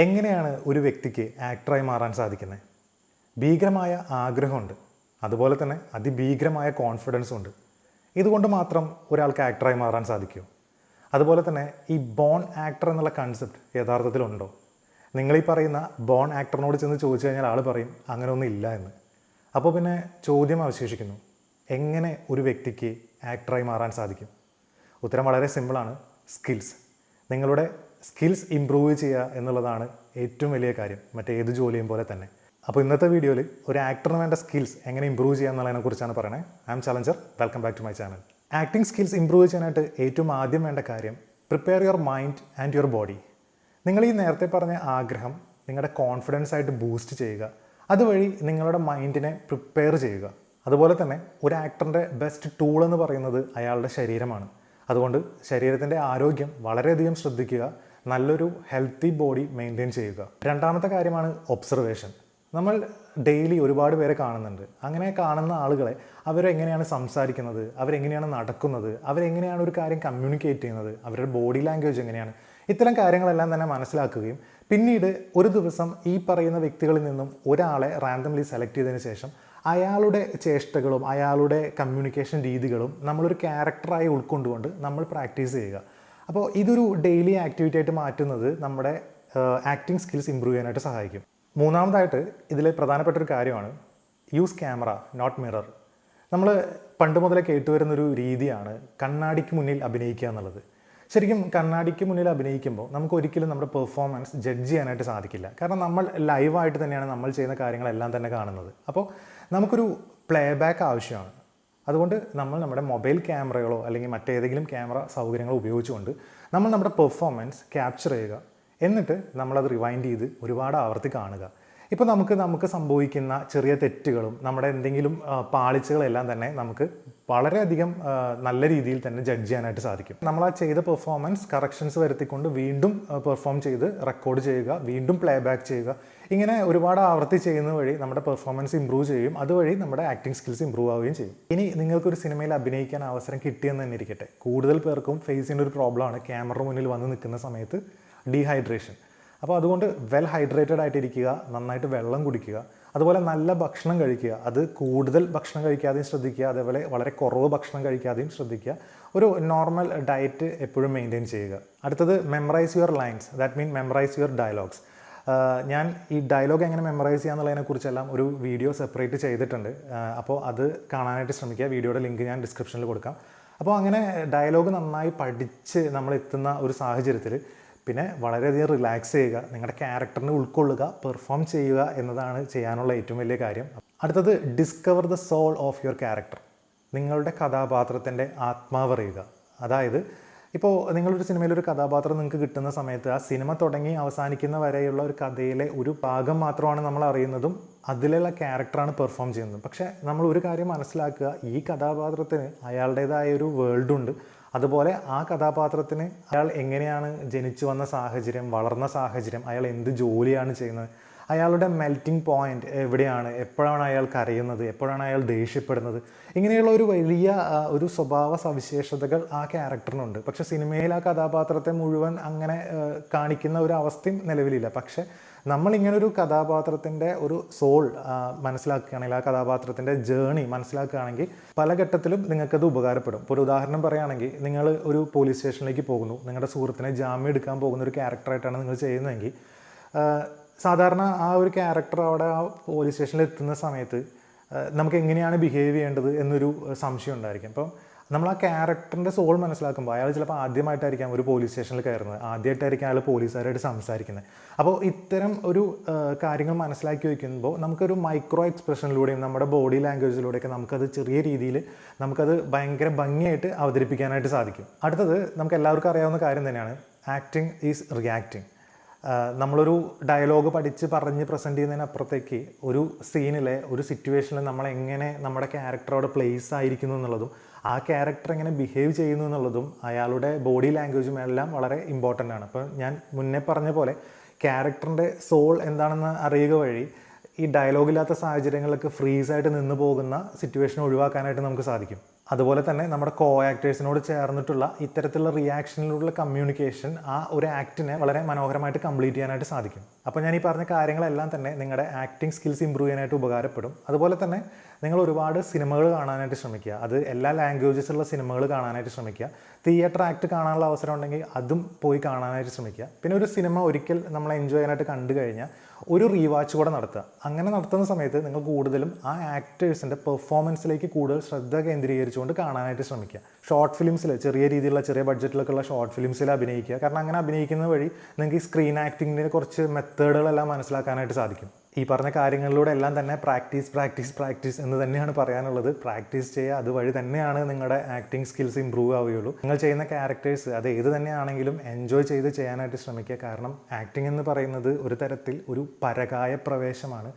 എങ്ങനെയാണ് ഒരു വ്യക്തിക്ക് ആക്ടറായി മാറാൻ സാധിക്കുന്നത്? ഭീകരമായ ആഗ്രഹമുണ്ട്, അതുപോലെ തന്നെ അതിഭീകരമായ കോൺഫിഡൻസും ഉണ്ട്. ഇതുകൊണ്ട് മാത്രം ഒരാൾക്ക് ആക്ടറായി മാറാൻ സാധിക്കുമോ? അതുപോലെ തന്നെ ഈ ബോൺ ആക്ടർ എന്നുള്ള കൺസെപ്റ്റ് യഥാർത്ഥത്തിലുണ്ടോ? നിങ്ങളീ പറയുന്ന ബോൺ ആക്ടറിനോട് ചെന്ന് ചോദിച്ചു കഴിഞ്ഞാൽ ആൾ പറയും അങ്ങനെയൊന്നും ഇല്ല എന്ന്. അപ്പോൾ പിന്നെ ചോദ്യം അവശേഷിക്കുന്നു, എങ്ങനെ ഒരു വ്യക്തിക്ക് ആക്ടറായി മാറാൻ സാധിക്കും? ഉത്തരം വളരെ സിമ്പിളാണ്, സ്കിൽസ്. നിങ്ങളുടെ സ്കിൽസ് ഇമ്പ്രൂവ് ചെയ്യുക എന്നുള്ളതാണ് ഏറ്റവും വലിയ കാര്യം, മറ്റേത് ജോലിയും പോലെ തന്നെ. അപ്പോൾ ഇന്നത്തെ വീഡിയോയിൽ ഒരു ആക്ടറിന് വേണ്ട സ്കിൽസ് എങ്ങനെ ഇമ്പ്രൂവ് ചെയ്യുക എന്നുള്ളതിനെ കുറിച്ചാണ് പറയണേ. I am challenger, welcome back to my channel. Acting skills improve ചെയ്യാനായിട്ട് ഏറ്റവും ആദ്യം വേണ്ട കാര്യം prepare your mind and your body. നിങ്ങൾ ഈ നേരത്തെ പറഞ്ഞ ആഗ്രഹം നിങ്ങളുടെ കോൺഫിഡൻസ് ആയിട്ട് ബൂസ്റ്റ് ചെയ്യുക, അതുവഴി നിങ്ങളുടെ മൈൻഡിനെ പ്രിപ്പയർ ചെയ്യുക. അതുപോലെ തന്നെ ഒരു ആക്ടറിൻ്റെ ബെസ്റ്റ് ടൂൾ എന്ന് പറയുന്നത് അയാളുടെ ശരീരമാണ്. അതുകൊണ്ട് ശരീരത്തിൻ്റെ ആരോഗ്യം വളരെയധികം ശ്രദ്ധിക്കുക, നല്ലൊരു ഹെൽത്തി ബോഡി മെയിൻറ്റെയിൻ ചെയ്യുക. രണ്ടാമത്തെ കാര്യമാണ് ഒബ്സർവേഷൻ. നമ്മൾ ഡെയിലി ഒരുപാട് പേരെ കാണുന്നുണ്ട്. അങ്ങനെ കാണുന്ന ആളുകളെ അവരെങ്ങനെയാണ് സംസാരിക്കുന്നത്, അവരെങ്ങനെയാണ് നടക്കുന്നത്, അവരെങ്ങനെയാണ് ഒരു കാര്യം കമ്മ്യൂണിക്കേറ്റ് ചെയ്യുന്നത്, അവരുടെ ബോഡി ലാംഗ്വേജ് എങ്ങനെയാണ്, ഇത്തരം കാര്യങ്ങളെല്ലാം തന്നെ മനസ്സിലാക്കുകയും പിന്നീട് ഒരു ദിവസം ഈ പറയുന്ന വ്യക്തികളിൽ നിന്നും ഒരാളെ റാൻഡംലി സെലക്ട് ചെയ്തതിന് ശേഷം അയാളുടെ ചേഷ്ടകളും അയാളുടെ കമ്മ്യൂണിക്കേഷൻ രീതികളും നമ്മളൊരു ക്യാരക്ടറായി ഉൾക്കൊണ്ടുകൊണ്ട് നമ്മൾ പ്രാക്ടീസ് ചെയ്യുക. അപ്പോൾ ഇതൊരു ഡെയിലി ആക്ടിവിറ്റി ആയിട്ട് മാറ്റുന്നത് നമ്മുടെ ആക്ടിങ് സ്കിൽസ് ഇമ്പ്രൂവ് ചെയ്യാനായിട്ട് സഹായിക്കും. മൂന്നാമതായിട്ട് ഇതിൽ പ്രധാനപ്പെട്ട ഒരു കാര്യമാണ് യൂസ് ക്യാമറ നോട്ട് മിറർ. നമ്മൾ പണ്ട് മുതലേ കേട്ടുവരുന്നൊരു രീതിയാണ് കണ്ണാടിക്ക് മുന്നിൽ അഭിനയിക്കുക എന്നുള്ളത്. ശരിക്കും കണ്ണാടിക്ക് മുന്നിൽ അഭിനയിക്കുമ്പോൾ നമുക്ക് ഒരിക്കലും നമ്മുടെ പെർഫോമൻസ് ജഡ്ജ് ചെയ്യാനായിട്ട് സാധിക്കില്ല. കാരണം നമ്മൾ ലൈവായിട്ട് തന്നെയാണ് നമ്മൾ ചെയ്യുന്ന കാര്യങ്ങളെല്ലാം തന്നെ കാണുന്നത്. അപ്പോൾ നമുക്കൊരു പ്ലേ ബാക്ക് ആവശ്യമാണ്. അതുകൊണ്ട് നമ്മൾ നമ്മുടെ മൊബൈൽ ക്യാമറകളോ അല്ലെങ്കിൽ മറ്റേതെങ്കിലും ക്യാമറ സൗകര്യങ്ങളോ ഉപയോഗിച്ചുകൊണ്ട് നമ്മൾ നമ്മുടെ പെർഫോമൻസ് ക്യാപ്ചർ ചെയ്യുക. എന്നിട്ട് നമ്മളത് റിവൈൻഡ് ചെയ്ത് ഒരുപാട് ആവർത്തി കാണുക. ഇപ്പോൾ നമുക്ക് സംഭവിക്കുന്ന ചെറിയ തെറ്റുകളും നമ്മുടെ എന്തെങ്കിലും പാളിച്ചകളെല്ലാം തന്നെ നമുക്ക് വളരെയധികം നല്ല രീതിയിൽ തന്നെ ജഡ്ജ് ചെയ്യാനായിട്ട് സാധിക്കും. നമ്മൾ ആ ചെയ്ത പെർഫോമൻസ് കറക്ഷൻസ് വരുത്തിക്കൊണ്ട് വീണ്ടും പെർഫോം ചെയ്ത് റെക്കോർഡ് ചെയ്യുക, വീണ്ടും പ്ലേ ബാക്ക് ചെയ്യുക. ഇങ്ങനെ ഒരുപാട് ആവർത്തി ചെയ്യുന്നത് വഴി നമ്മുടെ പെർഫോമൻസ് ഇമ്പ്രൂവ് ചെയ്യും, അതുവഴി നമ്മുടെ ആക്ടിങ് സ്കിൽസ് ഇമ്പ്രൂവ് ആവുകയും ചെയ്യും. ഇനി നിങ്ങൾക്കൊരു സിനിമയിൽ അഭിനയിക്കാൻ അവസരം കിട്ടിയെന്ന് തന്നെ ഇരിക്കട്ടെ, കൂടുതൽ പേർക്കും ഫേസ് ചെയ്യുന്ന ഒരു പ്രോബ്ലമാണ് ക്യാമറ മുന്നിൽ വന്ന് നിൽക്കുന്ന സമയത്ത് ഡീഹൈഡ്രേഷൻ. അപ്പോൾ അതുകൊണ്ട് വെൽ ഹൈഡ്രേറ്റഡ് ആയിട്ടിരിക്കുക, നന്നായിട്ട് വെള്ളം കുടിക്കുക, അതുപോലെ നല്ല ഭക്ഷണം കഴിക്കുക. അത് കൂടുതൽ ഭക്ഷണം കഴിക്കാതെയും ശ്രദ്ധിക്കുക, അതേപോലെ വളരെ കുറവ് ഭക്ഷണം കഴിക്കാതെയും ശ്രദ്ധിക്കുക. ഒരു നോർമൽ ഡയറ്റ് എപ്പോഴും മെയിൻറ്റെയിൻ ചെയ്യുക. അടുത്തത് memorise your lines, that mean memorise your dialogues. ഞാൻ ഈ ഡയലോഗ് എങ്ങനെ മെമ്മറൈസ് ചെയ്യാന്നുള്ളതിനെക്കുറിച്ചെല്ലാം ഒരു വീഡിയോ സെപ്പറേറ്റ് ചെയ്തിട്ടുണ്ട്. അപ്പോൾ അത് കാണാനായിട്ട് ശ്രമിക്കുക. വീഡിയോയുടെ ലിങ്ക് ഞാൻ ഡിസ്ക്രിപ്ഷനിൽ കൊടുക്കാം. അപ്പോൾ അങ്ങനെ ഡയലോഗ് നന്നായി പഠിച്ച് നമ്മൾ എത്തുന്ന ഒരു സാഹചര്യത്തിൽ പിന്നെ വളരെയധികം റിലാക്സ് ചെയ്യുക, നിങ്ങളുടെ ക്യാരക്ടറിനെ ഉൾക്കൊള്ളുക, പെർഫോം ചെയ്യുക എന്നതാണ് ചെയ്യാനുള്ള ഏറ്റവും വലിയ കാര്യം. അടുത്തത് discover the soul of your character. നിങ്ങളുടെ കഥാപാത്രത്തിൻ്റെ ആത്മാവ് അറിയുക. അതായത് ഇപ്പോൾ നിങ്ങളൊരു സിനിമയിലൊരു കഥാപാത്രം നിങ്ങൾക്ക് കിട്ടുന്ന സമയത്ത് ആ സിനിമ തുടങ്ങി അവസാനിക്കുന്ന വരെയുള്ള ഒരു കഥയിലെ ഒരു ഭാഗം മാത്രമാണ് നമ്മൾ അറിയുന്നതും അതിലുള്ള ക്യാരക്ടറാണ് പെർഫോം ചെയ്യുന്നത്. പക്ഷേ നമ്മൾ ഒരു കാര്യം മനസ്സിലാക്കുക, ഈ കഥാപാത്രത്തിന് അയാളുടേതായ ഒരു വേൾഡുണ്ട്. അതുപോലെ ആ കഥാപാത്രത്തിന് അയാൾ എങ്ങനെയാണ് ജനിച്ചു വന്ന സാഹചര്യം, വളർന്ന സാഹചര്യം, അയാൾ എന്ത് ജോലിയാണ് ചെയ്യുന്നത്, അയാളുടെ മെൽറ്റിംഗ് പോയിന്റ് എവിടെയാണ്, എപ്പോഴാണ് അയാൾ കരയുന്നത്, എപ്പോഴാണ് അയാൾ ദേഷ്യപ്പെടുന്നത്, ഇങ്ങനെയുള്ള ഒരു വലിയ ഒരു സ്വഭാവ സവിശേഷതകൾ ആ ക്യാരക്ടറിനുണ്ട്. പക്ഷെ സിനിമയിൽ ആ കഥാപാത്രത്തെ മുഴുവൻ അങ്ങനെ കാണിക്കുന്ന ഒരു അവസ്ഥയും നിലവിലില്ല. പക്ഷെ നമ്മളിങ്ങനൊരു കഥാപാത്രത്തിൻ്റെ ഒരു സോൾ മനസ്സിലാക്കുകയാണെങ്കിൽ, ആ കഥാപാത്രത്തിൻ്റെ ജേണി മനസ്സിലാക്കുകയാണെങ്കിൽ പല ഘട്ടത്തിലും നിങ്ങൾക്കത് ഉപകാരപ്പെടും. ഇപ്പോൾ ഒരു ഉദാഹരണം പറയുകയാണെങ്കിൽ, നിങ്ങൾ ഒരു പോലീസ് സ്റ്റേഷനിലേക്ക് പോകുന്നു, നിങ്ങളുടെ സുഹൃത്തിനെ ജാമ്യം എടുക്കാൻ പോകുന്ന ഒരു ക്യാരക്ടറായിട്ടാണ് നിങ്ങൾ ചെയ്യുന്നതെങ്കിൽ സാധാരണ ആ ഒരു ക്യാരക്ടർ അവിടെ ആ പോലീസ് സ്റ്റേഷനിൽ എത്തുന്ന സമയത്ത് നമുക്ക് എങ്ങനെയാണ് ബിഹേവ് ചെയ്യേണ്ടത് എന്നൊരു സംശയം ഉണ്ടായിരിക്കും. അപ്പം നമ്മൾ ആ ക്യാരക്ടറിൻ്റെ സോൾ മനസ്സിലാക്കുമ്പോൾ അയാൾ ചിലപ്പോൾ ആദ്യമായിട്ടായിരിക്കാം ഒരു പോലീസ് സ്റ്റേഷനിൽ കയറുന്നത്, ആദ്യമായിട്ടായിരിക്കും അയാൾ പോലീസുകാരായിട്ട് സംസാരിക്കുന്നത്. അപ്പോൾ ഇത്തരം ഒരു കാര്യങ്ങൾ മനസ്സിലാക്കി വയ്ക്കുമ്പോൾ നമുക്കൊരു മൈക്രോ എക്സ്പ്രഷനിലൂടെയും നമ്മുടെ ബോഡി ലാംഗ്വേജിലൂടെയൊക്കെ നമുക്കത് ചെറിയ രീതിയിൽ നമുക്കത് ഭയങ്കര ഭംഗിയായിട്ട് അവതരിപ്പിക്കാനായിട്ട് സാധിക്കും. അടുത്തത് നമുക്ക് എല്ലാവർക്കും അറിയാവുന്ന കാര്യം തന്നെയാണ്, ആക്ടിങ് ഈസ് റിയാക്ടിങ്. നമ്മളൊരു ഡയലോഗ് പഠിച്ച് പറഞ്ഞ് പ്രസൻറ്റ് ചെയ്യുന്നതിനപ്പുറത്തേക്ക് ഒരു സീനിലെ ഒരു സിറ്റുവേഷനിൽ നമ്മളെങ്ങനെ നമ്മുടെ ക്യാരക്ടറോട് പ്ലേസ് ആയിരിക്കുന്നു എന്നുള്ളതും ആ ക്യാരക്ടർ എങ്ങനെ ബിഹേവ് ചെയ്യുന്നു എന്നുള്ളതും അയാളുടെ ബോഡി ലാംഗ്വേജും എല്ലാം വളരെ ഇമ്പോർട്ടൻ്റ് ആണ്. അപ്പോൾ ഞാൻ മുന്നേ പറഞ്ഞ പോലെ ക്യാരക്ടറിൻ്റെ സോൾ എന്താണെന്ന് അറിയുക വഴി ഈ ഡയലോഗില്ലാത്ത സാഹചര്യങ്ങളിലൊക്കെ ഫ്രീസായിട്ട് നിന്ന് പോകുന്ന സിറ്റുവേഷൻ ഒഴിവാക്കാനായിട്ട് നമുക്ക് സാധിക്കും. അതുപോലെ തന്നെ നമ്മുടെ കോ ആക്ടേഴ്സിനോട് ചേർന്നിട്ടുള്ള ഇത്തരത്തിലുള്ള റിയാക്ഷനിലുള്ള കമ്മ്യൂണിക്കേഷൻ ആ ഒരു ആക്ടിനെ വളരെ മനോഹരമായിട്ട് കംപ്ലീറ്റ് ചെയ്യാനായിട്ട് സാധിക്കും. അപ്പോൾ ഞാൻ ഈ പറഞ്ഞ കാര്യങ്ങളെല്ലാം തന്നെ നിങ്ങളുടെ ആക്ടിങ് സ്കിൽസ് ഇമ്പ്രൂവ് ചെയ്യാനായിട്ട് ഉപകാരപ്പെടും. അതുപോലെ തന്നെ നിങ്ങൾ ഒരുപാട് സിനിമകൾ കാണാനായിട്ട് ശ്രമിക്കുക. അത് എല്ലാ ലാംഗ്വേജസിലുള്ള സിനിമകൾ കാണാനായിട്ട് ശ്രമിക്കുക. തിയേറ്റർ ആക്ട് കാണാനുള്ള അവസരം ഉണ്ടെങ്കിൽ അതും പോയി കാണാനായിട്ട് ശ്രമിക്കുക. പിന്നെ ഒരു സിനിമ ഒരിക്കൽ നമ്മൾ എൻജോയ് ചെയ്യാനായിട്ട് കണ്ടു കഴിഞ്ഞാൽ ഒരു റീവാച്ച് കൂടെ നടത്തുക. അങ്ങനെ നടത്തുന്ന സമയത്ത് നിങ്ങൾ കൂടുതലും ആ ആക്ടേഴ്സിൻ്റെ പെർഫോമൻസിലേക്ക് കൂടുതൽ ശ്രദ്ധ കേന്ദ്രീകരിച്ചുകൊണ്ട് കാണാനായിട്ട് ശ്രമിക്കുക. ഷോർട്ട് ഫിലിംസിൽ ചെറിയ രീതിയിലുള്ള ചെറിയ ബഡ്ജറ്റിലൊക്കെ ഉള്ള ഷോർട്ട് ഫിലിംസിൽ അഭിനയിക്കുക. കാരണം അങ്ങനെ അഭിനയിക്കുന്നത് വഴി നിങ്ങൾക്ക് ഈ സ്ക്രീൻ ആക്ടിങ്ങിൻ്റെ കുറച്ച് മെത്തേഡുകളെല്ലാം മനസ്സിലാക്കാനായിട്ട് സാധിക്കും. ഈ പറഞ്ഞ കാര്യങ്ങളിലൂടെ എല്ലാം തന്നെ പ്രാക്ടീസ് എന്ന് തന്നെയാണ് പറയാനുള്ളത്. പ്രാക്ടീസ് ചെയ്യുക, അതുവഴി തന്നെയാണ് നിങ്ങളുടെ ആക്ടിങ് സ്കിൽസ് ഇമ്പ്രൂവ് ആവുകയുള്ളൂ. നിങ്ങൾ ചെയ്യുന്ന ക്യാരക്ടേഴ്സ് അത് ഏത് തന്നെയാണെങ്കിലും എൻജോയ് ചെയ്ത് ചെയ്യാനായിട്ട് ശ്രമിക്കുക. കാരണം ആക്ടിങ് എന്ന് പറയുന്നത് ഒരു തരത്തിൽ ഒരു പരകായ പ്രവേശമാണ്.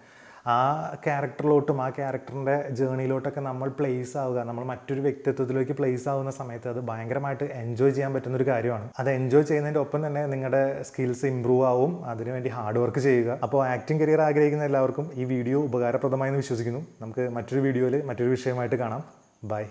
ആ ക്യാരക്ടറിലോട്ടും ആ ക്യാരക്ടറിൻ്റെ ജേണിയിലോട്ടൊക്കെ നമ്മൾ പ്ലേസ് ആവുക, നമ്മൾ മറ്റൊരു വ്യക്തിത്വത്തിലേക്ക് പ്ലേസ് ആവുന്ന സമയത്ത് അത് ഭയങ്കരമായിട്ട് എൻജോയ് ചെയ്യാൻ പറ്റുന്നൊരു കാര്യമാണ്. അത് എൻജോയ് ചെയ്യുന്നതിൻ്റെ ഒപ്പം തന്നെ നിങ്ങളുടെ സ്കിൽസ് ഇമ്പ്രൂവ് ആവും. അതിനുവേണ്ടി ഹാർഡ് വർക്ക് ചെയ്യുക. അപ്പോൾ ആക്ടിങ് കരിയർ ആഗ്രഹിക്കുന്ന എല്ലാവർക്കും ഈ വീഡിയോ ഉപകാരപ്രദമായെന്ന് വിശ്വസിക്കുന്നു. നമുക്ക് മറ്റൊരു വീഡിയോയിൽ മറ്റൊരു വിഷയമായിട്ട് കാണാം. ബൈ.